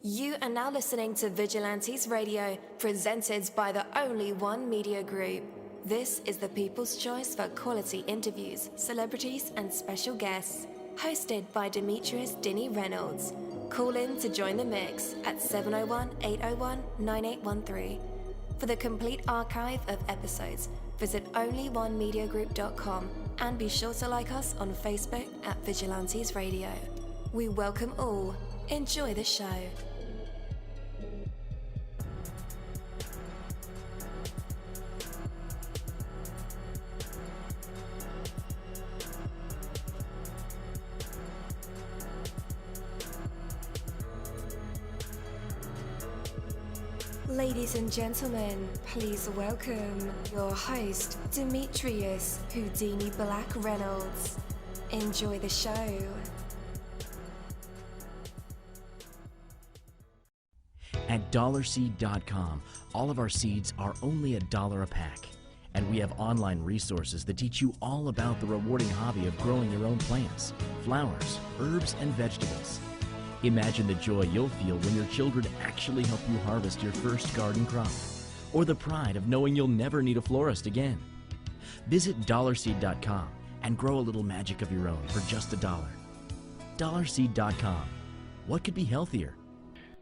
You are now listening to Vigilantes Radio, presented by the Only One Media Group. This is the people's choice for quality interviews, celebrities, and special guests. Hosted by Demetrius Dinny Reynolds. Call in to join the mix at 701-801-9813. For the complete archive of episodes, visit onlyonemediagroup.com and be sure to like us on Facebook at Vigilantes Radio. We welcome all. Enjoy the show. Ladies and gentlemen, please welcome your host, Demetrius Houdini Black Reynolds. Enjoy the show. At dollarseed.com, all of our seeds are only $1 a pack. And we have online resources that teach you all about the rewarding hobby of growing your own plants, flowers, herbs, and vegetables. Imagine the joy you'll feel when your children actually help you harvest your first garden crop, or the pride of knowing you'll never need a florist again. Visit dollarseed.com and grow a little magic of your own for just $1. Dollarseed.com. What could be healthier?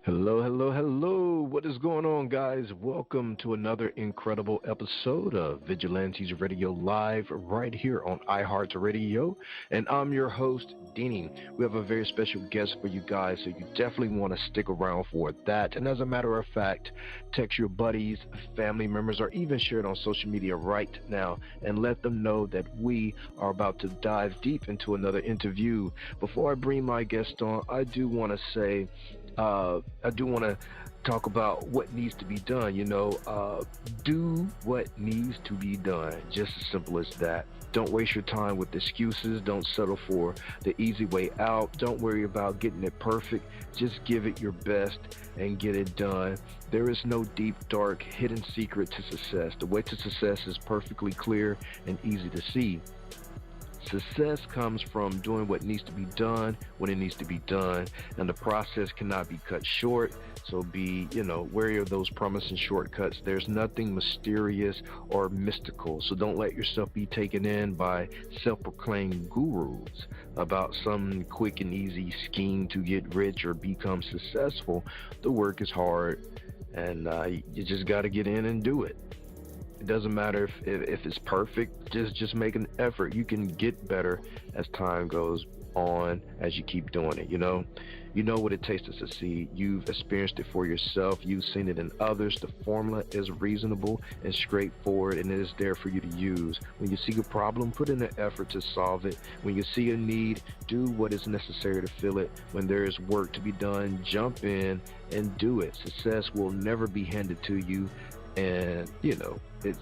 Hello, hello, hello. What is going on, guys? Welcome to another incredible episode of Vigilantes Radio Live right here on iHeartRadio. And I'm your host, Deanie. We have a very special guest for you guys, so you definitely want to stick around for that. And as a matter of fact, text your buddies, family members, or even share it on social media right now and let them know that we are about to dive deep into another interview. Before I bring my guest on, I do want to say, I do want to talk about what needs to be done. Do what needs to be done. Just as simple as that. Don't waste your time with excuses. Don't settle for the easy way out. Don't worry about getting it perfect. Just give it your best and get it done. There is no deep, dark, hidden secret to success. The way to success is perfectly clear and easy to see. Success comes from doing what needs to be done when it needs to be done, and the process cannot be cut short. So be, wary of those promising shortcuts. There's nothing mysterious or mystical, so don't let yourself be taken in by self-proclaimed gurus about some quick and easy scheme to get rich or become successful. The work is hard, and you just got to get in and do it. It doesn't matter if it's perfect, just make an effort. You can get better as time goes on, as you keep doing it, You know what it takes to succeed. You've experienced it for yourself. You've seen it in others. The formula is reasonable and straightforward, and it is there for you to use. When you see a problem, put in the effort to solve it. When you see a need, do what is necessary to fill it. When there is work to be done, jump in and do it. Success will never be handed to you. And it's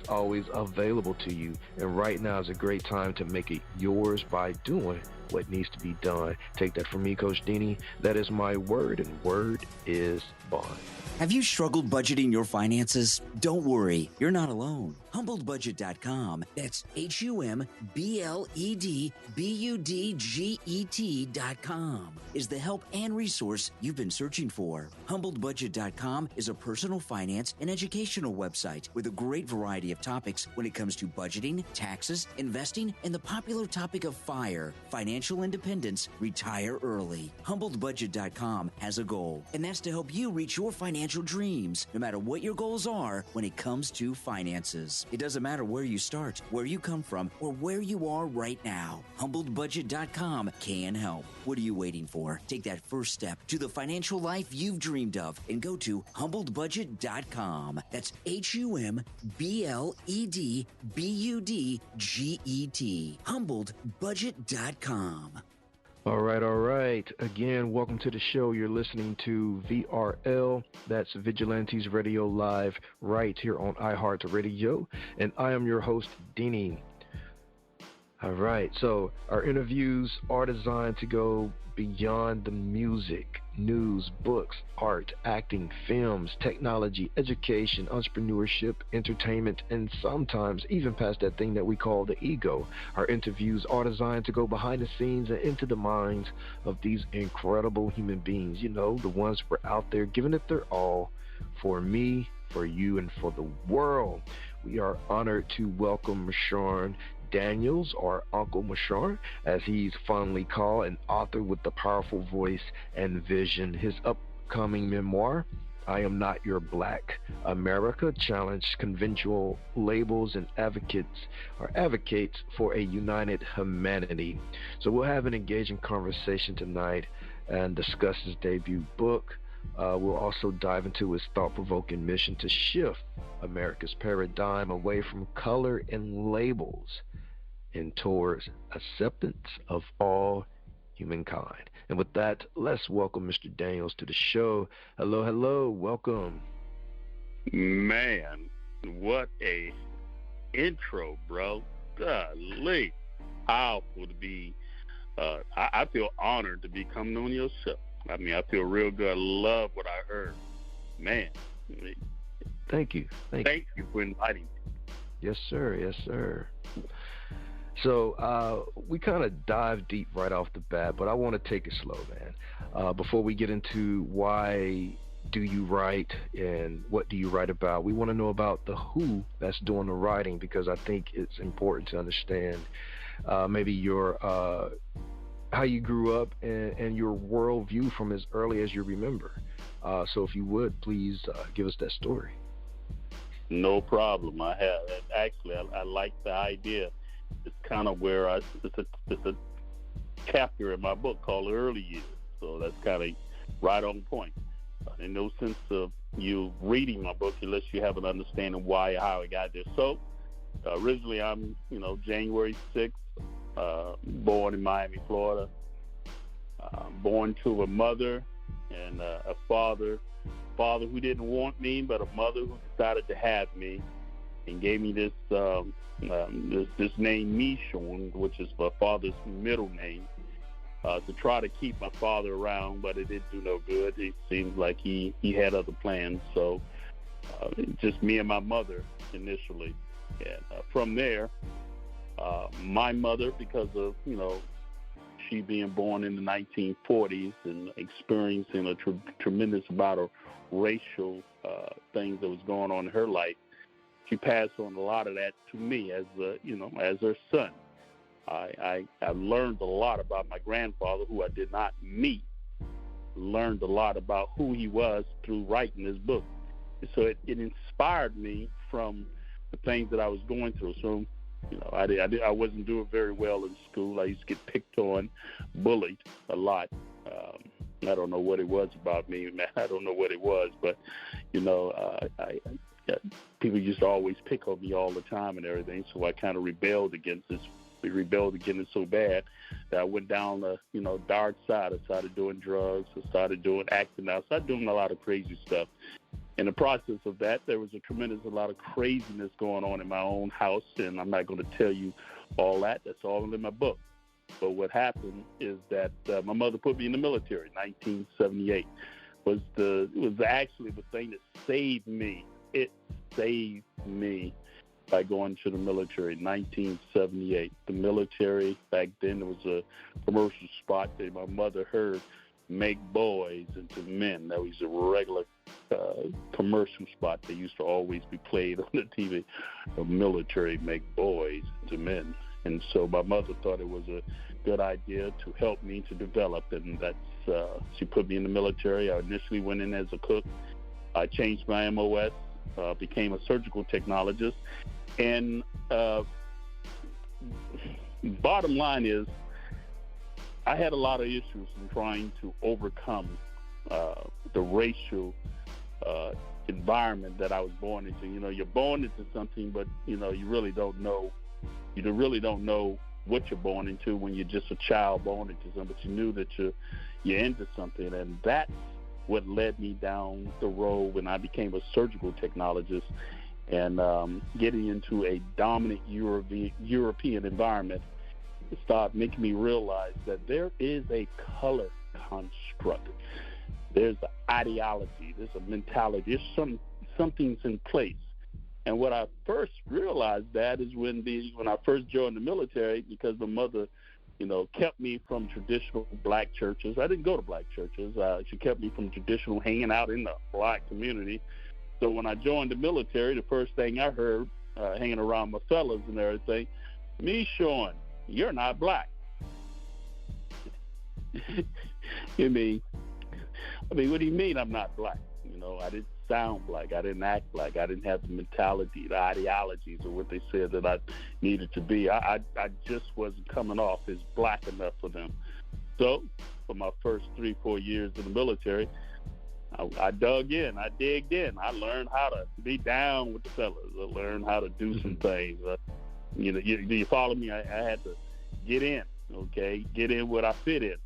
always available to you. And right now is a great time to make it yours by doing what needs to be done. Take that from me, Coach Deanie. That is my word, and word is bond. Have you struggled budgeting your finances? Don't worry, you're not alone. HumbledBudget.com, that's HumbledBudget.com, is the help and resource you've been searching for. HumbledBudget.com is a personal finance and educational website with a great variety of topics when it comes to budgeting, taxes, investing, and the popular topic of FIRE, financial independence, retire early. HumbledBudget.com has a goal, and that's to help you reach your financial dreams, no matter what your goals are when it comes to finances. It doesn't matter where you start, where you come from, or where you are right now. HumbledBudget.com can help. What are you waiting for? Take that first step to the financial life you've dreamed of and go to HumbledBudget.com. That's HumbledBudget. HumbledBudget.com. All right. Again, welcome to the show. You're listening to VRL. That's Vigilantes Radio Live right here on iHeartRadio. And I am your host, Deanie. All right. So our interviews are designed to go beyond the music. news, books, art, acting, films, technology, education, entrepreneurship, entertainment, and sometimes even past that thing that we call the ego. Our interviews are designed to go behind the scenes and into the minds of these incredible human beings. You know, the ones who are out there giving it their all for me, for you, and for the world. We are honored to welcome meshorn-Daniels, or Uncle-Meshorn, as he's fondly called, an author with a powerful voice and vision. His upcoming memoir, I Am Not Your Black America, challenged conventional labels and advocates for a united humanity. So we'll have an engaging conversation tonight and discuss his debut book. We'll also dive into his thought-provoking mission to shift America's paradigm away from color and labels and towards acceptance of all humankind. And with that, let's welcome Mr. Daniels to the show. Hello, hello, welcome. Man, what a intro, bro. Golly, powerful to be. I feel honored to be coming on your show. I mean, I feel real good. I love what I heard. Man. Thank you. Thank you for inviting me. Yes, sir. Yes, sir. So we kind of dive deep right off the bat, but I want to take it slow, man. Before we get into why do you write and what do you write about, we want to know about the who that's doing the writing, because I think it's important to understand maybe your how you grew up and your worldview from as early as you remember. So if you would, please give us that story. No problem. I have. Actually, I like the idea. It's kind of where it's a chapter in my book called Early Years. So that's kind of right on point. In no sense of you reading my book unless you have an understanding why, how I got there. So originally I'm, January 6th, born in Miami, Florida. Born to a mother and a father who didn't want me, but a mother who decided to have me and gave me this this name meshorn, which is my father's middle name, to try to keep my father around, but it didn't do no good. It seemed like he had other plans. So just me and my mother initially. And from there, my mother, because of, she being born in the 1940s and experiencing a tremendous amount of racial things that was going on in her life, she passed on a lot of that to me as as her son. I learned a lot about my grandfather, who I did not meet. Learned a lot about who he was through writing this book. So it inspired me from the things that I was going through. So, I wasn't doing very well in school. I used to get picked on, bullied a lot. I don't know what it was about me, man. I don't know what it was, but people used to always pick on me all the time and everything. So I kind of rebelled against this. We rebelled against it so bad that I went down the dark side. I started doing drugs. I started doing acting out. I started doing a lot of crazy stuff. In the process of that, there was a tremendous amount of craziness going on in my own house, and I'm not going to tell you all that. That's all in my book. But what happened is that my mother put me in the military. 1978 was actually the thing that saved me. It saved me by going to the military. 1978. The military, back then, there was a commercial spot that my mother heard, make boys into men. That was a regular commercial spot that used to always be played on the TV. The military, make boys into men. And so my mother thought it was a good idea to help me to develop, and that's she put me in the military. I initially went in as a cook. I changed my MOS, became a surgical technologist, and bottom line is I had a lot of issues in trying to overcome the racial environment that I was born into. You're born into something, but you really don't know. You really don't know what you're born into when you're just a child born into something. But you knew that you're into something, and that's what led me down the road when I became a surgical technologist and getting into a dominant European environment. It started making me realize that there is a color construct. there's an ideology, there's a mentality, there's something's in place. And what I first realized that is when I first joined the military, because my mother, kept me from traditional black churches. I didn't go to black churches. She kept me from traditional hanging out in the black community. So when I joined the military, the first thing I heard, hanging around my fellas and everything, meshorn, you're not black. I mean, what do you mean I'm not black? I didn't sound black. I didn't act black. I didn't have the mentality, the ideologies, or what they said that I needed to be. I just wasn't coming off as black enough for them. So for my first 3-4 years in the military, I dug in. I digged in. I learned how to be down with the fellas. I learned how to do some things. Do you follow me? I had to get in, okay? Get in what I fit in.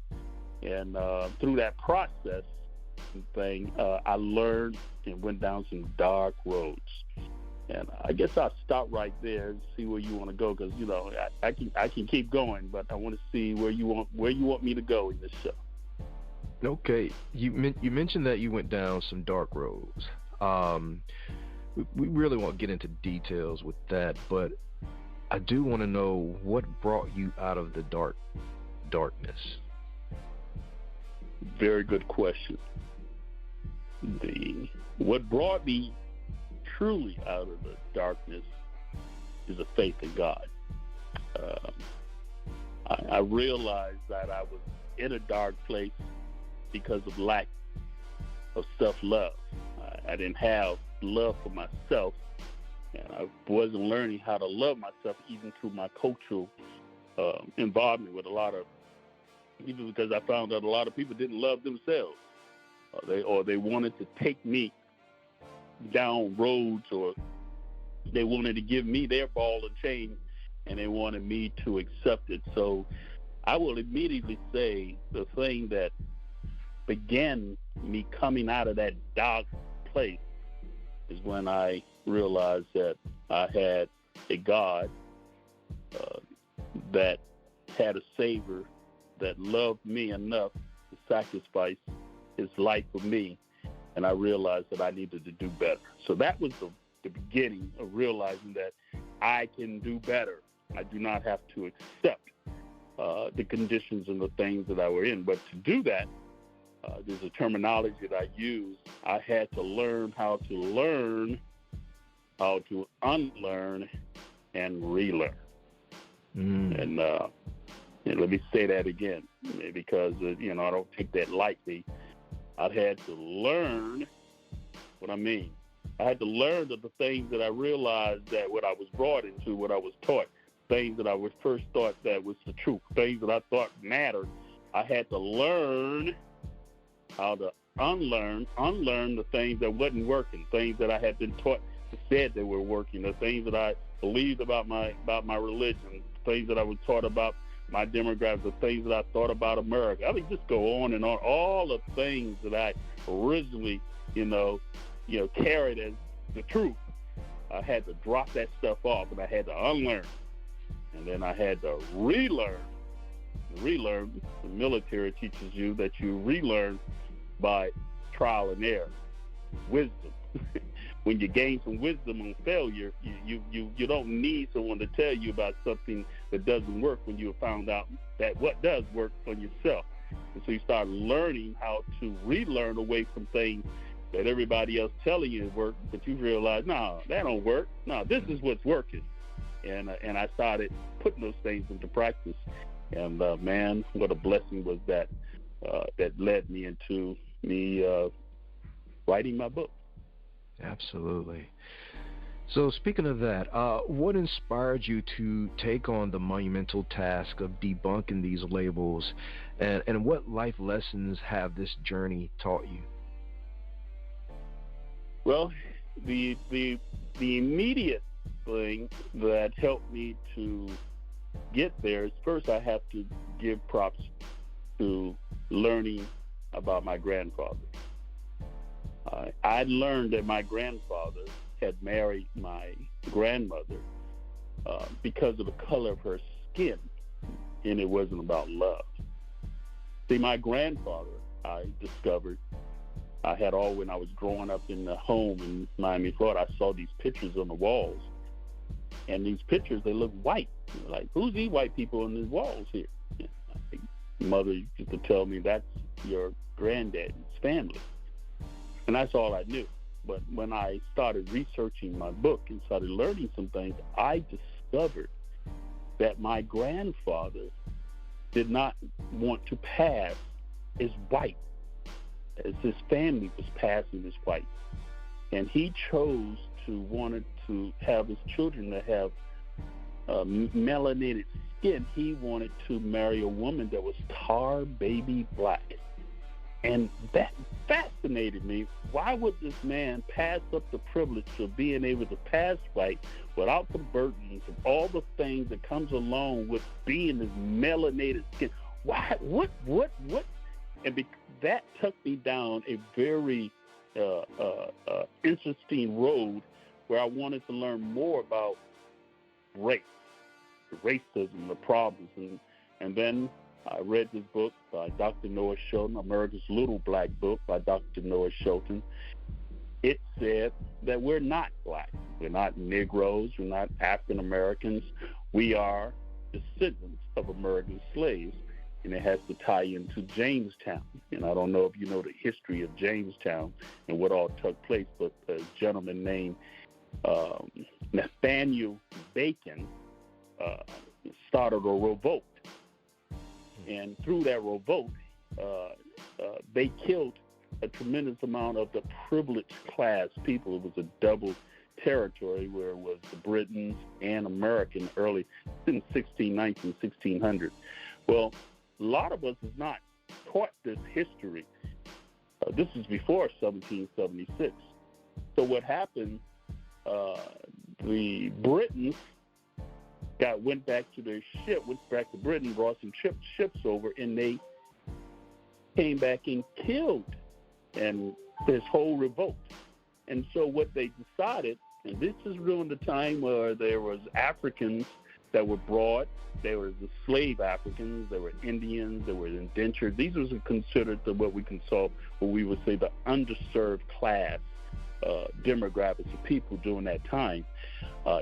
And through that process thing, I learned and went down some dark roads. And I guess I'll stop right there and see where you want to go, because I can keep going, but I want to see where you want me to go in this show. Okay, you mentioned that you went down some dark roads. We really won't get into details with that, but I do want to know what brought you out of the darkness. Very good question. What brought me truly out of the darkness is a faith in God. I realized that I was in a dark place because of lack of self-love. I didn't have love for myself, and I wasn't learning how to love myself even through my cultural involvement with a lot of people, because I found that a lot of people didn't love themselves. Or they wanted to take me down roads, or they wanted to give me their ball and chain, and they wanted me to accept it. So I will immediately say the thing that began me coming out of that dark place is when I realized that I had a God that had a Savior that loved me enough to sacrifice his life for me, and I realized that I needed to do better. So that was the beginning of realizing that I can do better. I do not have to accept the conditions and the things that I were in. But to do that, there's a terminology that I use. I had to learn how to learn, how to unlearn, and relearn. And let me say that again, because I don't take that lightly. I had to learn what I mean. I had to learn the things that I realized that what I was brought into, what I was taught, things that I was first thought that was the truth, things that I thought mattered. I had to learn how to unlearn the things that wasn't working, things that I had been taught and said they were working, the things that I believed about my religion, things that I was taught about my demographics, the things that I thought about America. I mean, just go on and on. All the things that I originally, carried as the truth, I had to drop that stuff off, and I had to unlearn. And then I had to relearn. Relearn, the military teaches you that you relearn by trial and error, wisdom. When you gain some wisdom on failure, you don't need someone to tell you about something that doesn't work when you have found out that what does work for yourself. And so you start learning how to relearn away from things that everybody else telling you work, but you realize, no, that don't work. No, this is what's working. And I started putting those things into practice. And man, what a blessing was that that led me into writing my book. Absolutely. So speaking of that, what inspired you to take on the monumental task of debunking these labels, and what life lessons have this journey taught you? Well, the immediate thing that helped me to get there is, first I have to give props to learning about my grandfather. I learned that my grandfather had married my grandmother because of the color of her skin, and it wasn't about love. See, my grandfather, I discovered, when I was growing up in the home in Miami, Florida, I saw these pictures on the walls. And these pictures, they look white. Like, who's these white people on these walls here? Mother used to tell me, that's your granddad's family. And that's all I knew. But when I started researching my book and started learning some things, I discovered that my grandfather did not want to pass as white, as his family was passing as white. And he wanted to have his children to have melanated skin. He wanted to marry a woman that was tar baby black. And that fascinated me. Why would this man pass up the privilege of being able to pass white without the burdens of all the things that comes along with being this melanated skin? Why? What? And that took me down a very interesting road where I wanted to learn more about race, racism, the problems. And then I read this book by Dr. Noah Shelton, America's Little Black Book by Dr. Noah Shelton. It said that we're not black. We're not Negroes. We're not African Americans. We are descendants of American slaves. And it has to tie into Jamestown. And I don't know if you know the history of Jamestown and what all took place, but a gentleman named Nathaniel Bacon started a revolt. And through that revolt, they killed a tremendous amount of the privileged class people. It was a double territory where it was the Britons and American early in 1619, 1600. Well, a lot of us is not taught this history. This is before 1776. So what happened, the Britons went back to their ship, went back to Britain, brought some ships over, and they came back and killed and this whole revolt. And so what they decided, and this is during the time where there was Africans that were brought, there was the slave Africans, there were Indians, there were indentured. These was considered what we would say the underserved class demographics of people during that time.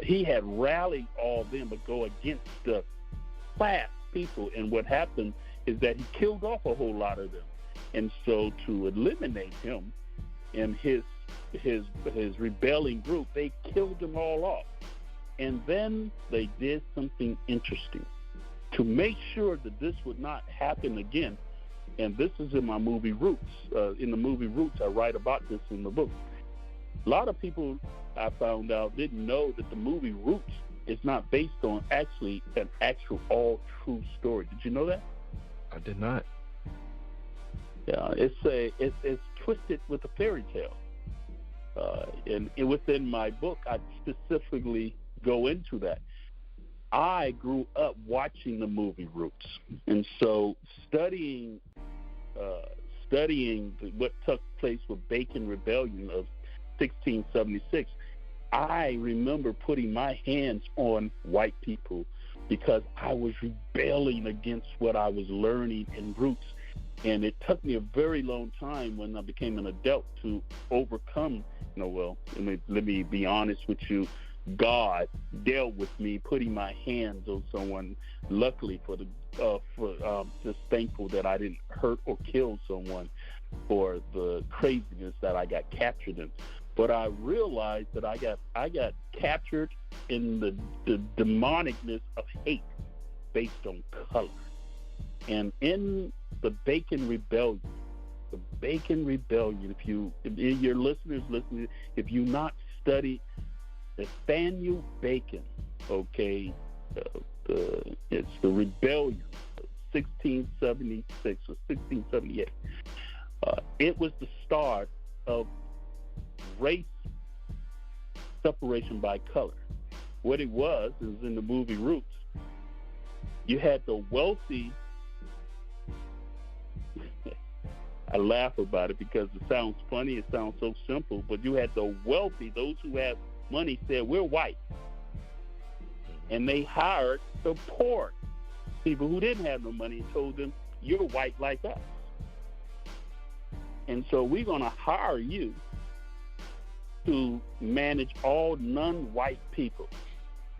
He had rallied all of them to go against the class people, and what happened is that he killed off a whole lot of them. And so to eliminate him and his rebelling group, they killed them all off. And then they did something interesting to make sure that this would not happen again. And this is in my movie Roots. In the movie Roots, I write about this in the book. A lot of people, I found out, didn't know that the movie Roots is not based on an actual all true story. Did you know that? I did not. Yeah, it's twisted with a fairy tale. And within my book, I specifically go into that. I grew up watching the movie Roots, and so studying what took place with Bacon Rebellion of 1676, I remember putting my hands on white people because I was rebelling against what I was learning in Roots. And it took me a very long time when I became an adult to overcome, let me be honest with you, God dealt with me putting my hands on someone. Luckily just thankful that I didn't hurt or kill someone for the craziness that I got captured in. But I realized that I got captured in the demonicness of hate based on color. And in the Bacon Rebellion, if your listeners listening, if you not study Nathaniel Bacon, okay, it's the rebellion of 1676 or 1678. It was the start of race separation by color. What it was in the movie Roots. You had the wealthy. I laugh about it because it sounds funny. It sounds so simple. But you had the wealthy, those who have money, said, we're white. And they hired the poor people who didn't have no money and told them, you're white like us. And so we're going to hire you to manage all non-white people.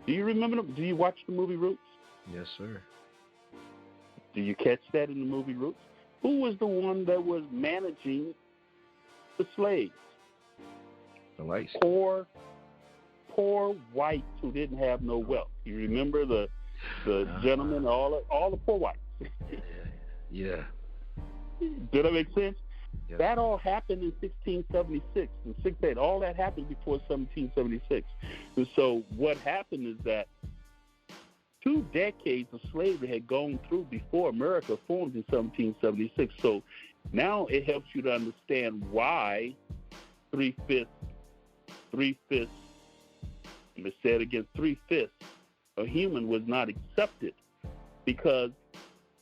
Do you remember do you watch the movie Roots? Yes, sir. Do you catch that in the movie Roots? Who was the one that was managing the slaves? The whites. Poor whites who didn't have no wealth. You remember the gentleman, all the poor whites. Yeah. Did that make sense? Yes. That all happened in 1676 and 68. All that happened before 1776. And so what happened is that 2 decades of slavery had gone through before America formed in 1776. So now it helps you to understand why three-fifths, let me say it again, 3/5 a human was not accepted, because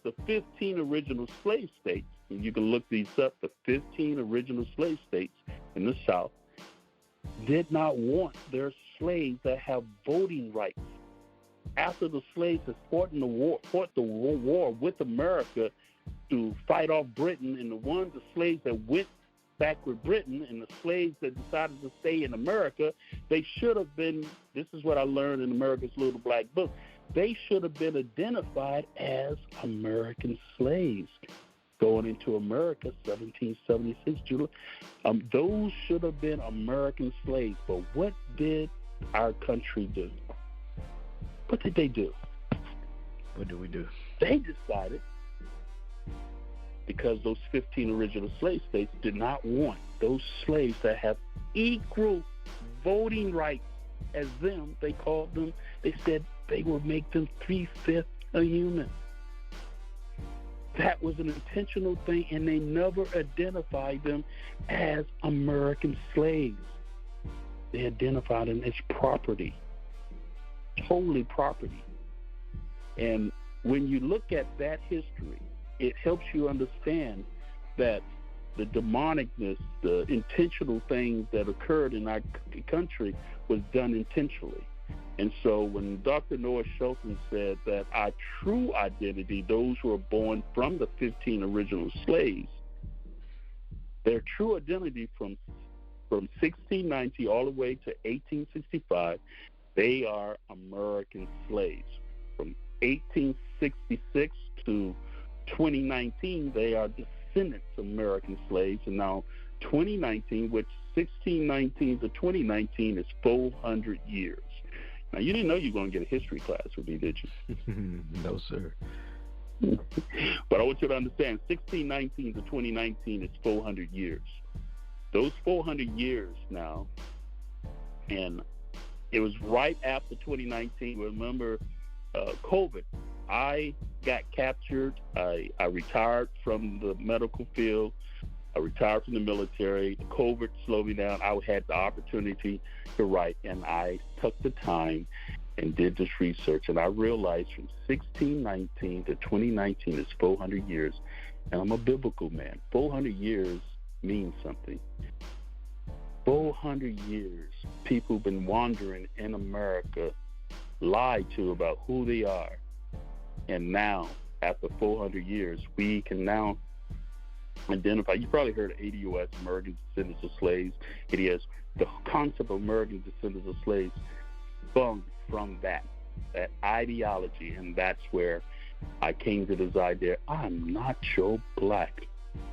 the 15 original slave states, and you can look these up, the 15 original slave states in the South did not want their slaves to have voting rights. After the slaves had fought the war with America to fight off Britain, and the slaves that went back with Britain and the slaves that decided to stay in America, they should have been, this is what I learned in America's Little Black Book, they should have been identified as American slaves. Going into America, 1776, July, those should have been American slaves. But what did our country do? What did they do? What do we do? They decided, because those 15 original slave states did not want those slaves to have equal voting rights as them, they called them, they said they would make them 3/5 a human. That was an intentional thing, and they never identified them as American slaves. They identified them as property, totally property. And when you look at that history, it helps you understand that the demonicness, the intentional things that occurred in our country was done intentionally. And so when Dr. Noah Shelton said that our true identity, those who are born from the 15 original slaves, their true identity from 1690 all the way to 1865, they are American slaves. From 1866 to 2019, they are descendants of American slaves. And now 2019, which 1619 to 2019 is 400 years. Now, you didn't know you were going to get a history class with me, did you? No, sir. But I want you to understand, 1619 to 2019 is 400 years. Those 400 years now, and it was right after 2019. Remember COVID. I got captured. I retired from the medical field. I retired from the military. The COVID slowed me down. I had the opportunity to write, and I took the time and did this research. And I realized from 1619 to 2019 is 400 years. And I'm a biblical man. 400 years means something. 400 years, people have been wandering in America, lied to about who they are. And now, after 400 years, we can now identify. You probably heard of ADOS, American Descendants of Slaves. It is the concept of American Descendants of Slaves sprung from that ideology, and that's where I came to this idea. I'm not your black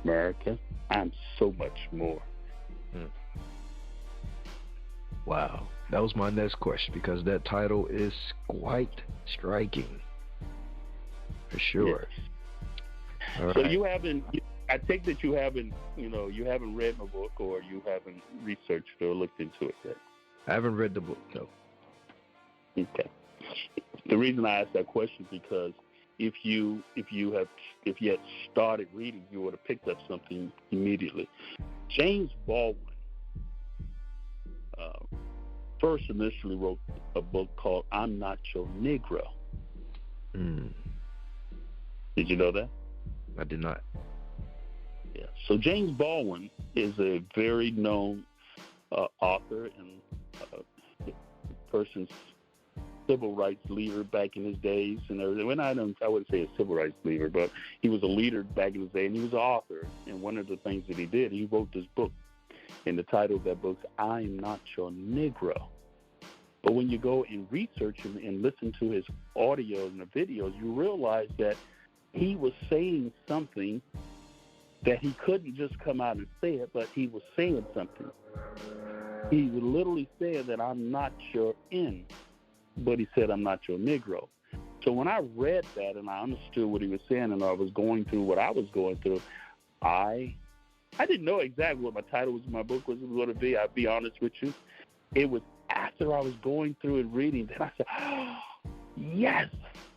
America. I'm so much more. Wow. That was my next question, because that title is quite striking. For sure. Yes. All so right. you haven't, I take that you haven't read my book, or you haven't researched or looked into it yet. I haven't read the book, no. Okay. The reason I asked that question is because if you had started reading, you would have picked up something immediately. James Baldwin first initially wrote a book called I'm Not Your Negro. Did you know that? I did not. Yeah. So James Baldwin is a very known author, and the person civil rights leader back in his days and everything. When I wouldn't say a civil rights leader, but he was a leader back in his day, and he was an author. And one of the things that he did, he wrote this book, and the title of that book is I'm Not Your Negro. But when you go and research him and listen to his audio and the videos, you realize that he was saying something that he couldn't just come out and say it, but he was saying something. He was literally saying that I'm not your N, but he said I'm not your Negro. So when I read that and I understood what he was saying and I was going through what I was going through, I didn't know exactly what my title was in my book was going to be. I'll be honest with you. It was after I was going through and reading that I said, oh, yes,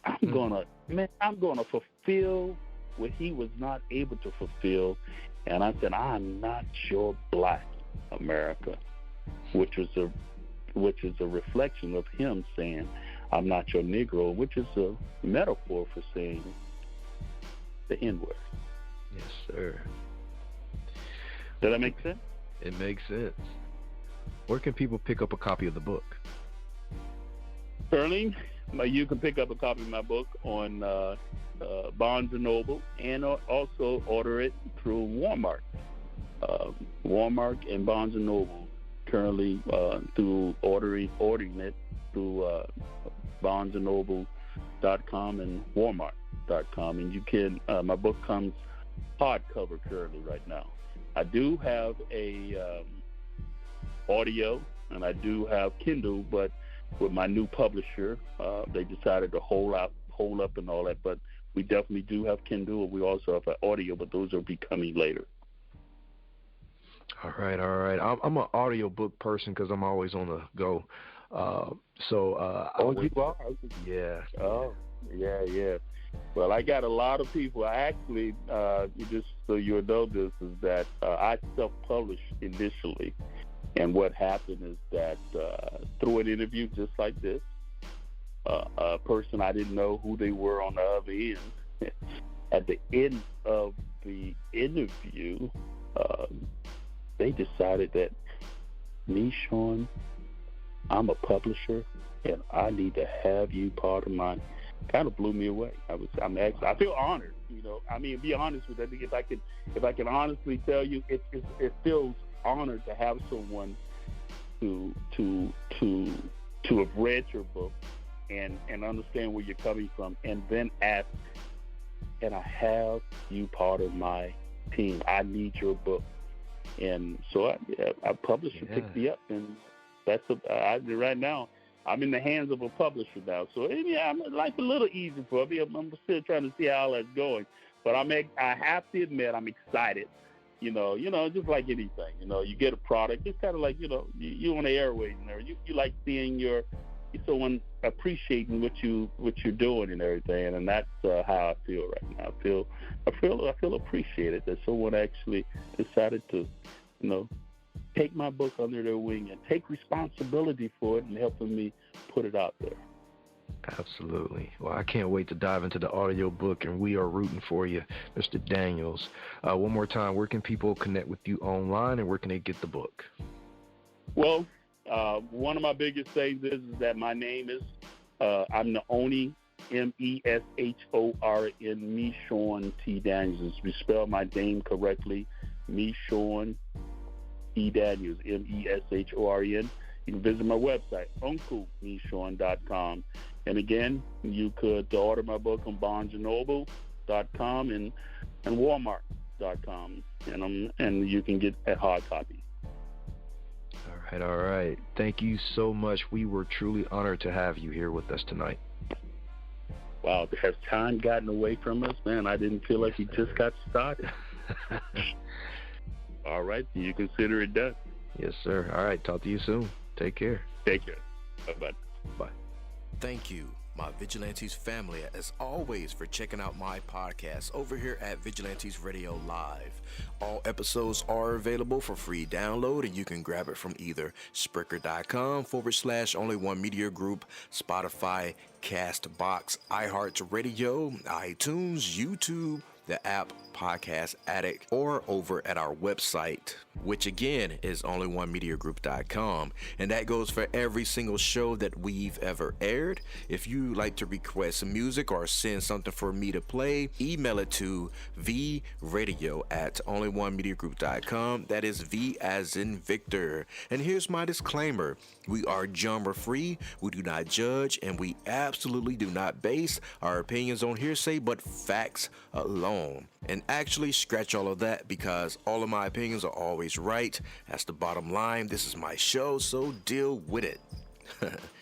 I'm gonna fulfill what he was not able to fulfill. And I said, I'm not your black America, which is a reflection of him saying, I'm not your Negro, which is a metaphor for saying the N-word. Yes, sir. Does that make sense? It makes sense. Where can people pick up a copy of the book? Sterling, you can pick up a copy of my book on Barnes & Noble, and also order it through Walmart. Walmart and Barnes & Noble currently through ordering it through barnesandnoble.com and walmart.com. And you can, my book comes hardcover currently right now. I do have a audio, and I do have Kindle, but with my new publisher, they decided to hold up and all that. But we definitely do have Kindle, and we also have an audio, but those will be coming later. All right. I'm an audio book person because I'm always on the go. You are? Yeah. Oh, yeah. Well, I got a lot of people. I actually, just so you know this, is that I self-published initially. And what happened is that through an interview just like this, a person I didn't know who they were on the other end, at the end of the interview, they decided that, Meshorn, I'm a publisher, and I need to have you part of mine. Kind of blew me away. I feel honored. Be honest with you. If I can honestly tell you, it feels honored to have someone to have read your book and understand where you're coming from, and then ask, can I have you part of my team? I need your book. And so I publisher picked me up, and right now I'm in the hands of a publisher now. So life's a little easy for me. I'm still trying to see how that's going, but I have to admit I'm excited. Just like anything, you get a product. It's kind of like, you on the airways and everything. You like seeing someone appreciating what you're doing and everything, and that's how I feel right now. I feel appreciated that someone actually decided to, take my book under their wing and take responsibility for it and helping me put it out there. Absolutely. Well, I can't wait to dive into the audio book, and we are rooting for you, Mr. Daniels. One more time, where can people connect with you online, and where can they get the book? Well, one of my biggest things is that my name is, I'm the only Meshorn, Meshorn T. Daniels. We spell my name correctly, Meshorn T. Daniels, Meshorn. You can visit my website, uncle-meshorn.com. And again, you could order my book on barnesandnoble.com and walmart.com. And you can get a hard copy. All right. Thank you so much. We were truly honored to have you here with us tonight. Wow, has time gotten away from us? Man, I didn't feel like we just got started. All right, you consider it done. Yes, sir. All right, talk to you soon. Take care. Take care. Bye-bye. Bye. Thank you, my Vigilantes family, as always, for checking out my podcast over here at Vigilantes Radio Live. All episodes are available for free download, and you can grab it from either Spreaker.com/Only One Media Group, Spotify, Castbox, iHeartRadio, iTunes, YouTube, the app Podcast Addict, or over at our website, which again is onlyonemediagroup.com, and that goes for every single show that we've ever aired. If you like to request some music or send something for me to play, email it to vradio@onlyonemediagroup.com. That is V as in Victor. And here's my disclaimer: we are genre free, we do not judge, and we absolutely do not base our opinions on hearsay but facts alone. And actually, scratch all of that, because all of my opinions are always right. That's the bottom line. This is my show, so deal with it.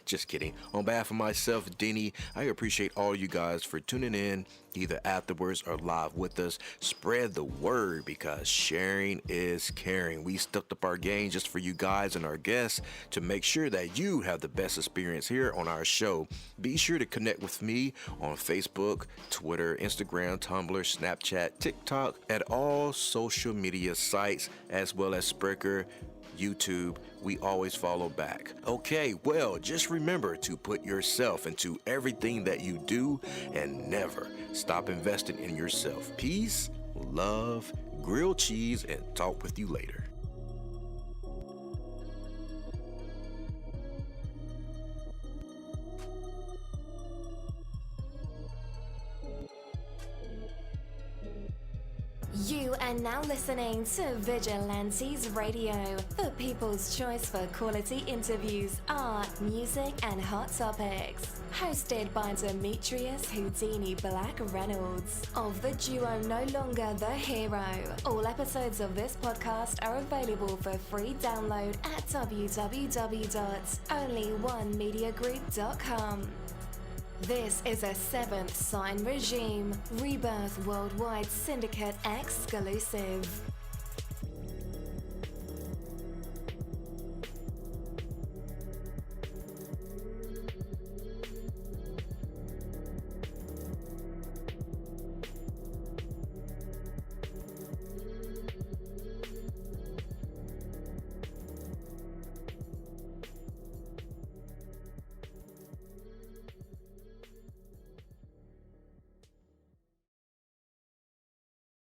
Just kidding. On behalf of myself, Denny, I appreciate all you guys for tuning in, either afterwards or live with us. Spread the word, because sharing is caring. We stepped up our game just for you guys and our guests to make sure that you have the best experience here on our show. Be sure to connect with me on Facebook, Twitter, Instagram, Tumblr, Snapchat, TikTok, at all social media sites, as well as Spreaker, YouTube. We always follow back. Okay, well, just remember to put yourself into everything that you do and never stop investing in yourself. Peace, love, grilled cheese, and talk with you later. You are now listening to Vigilantes Radio, the people's choice for quality interviews, art, music, and hot topics. Hosted by Demetrius Houdini Black Reynolds of the duo No Longer the Hero. All episodes of this podcast are available for free download at www.onlyonemediagroup.com. This is a Seventh Sign Regime Rebirth Worldwide Syndicate exclusive.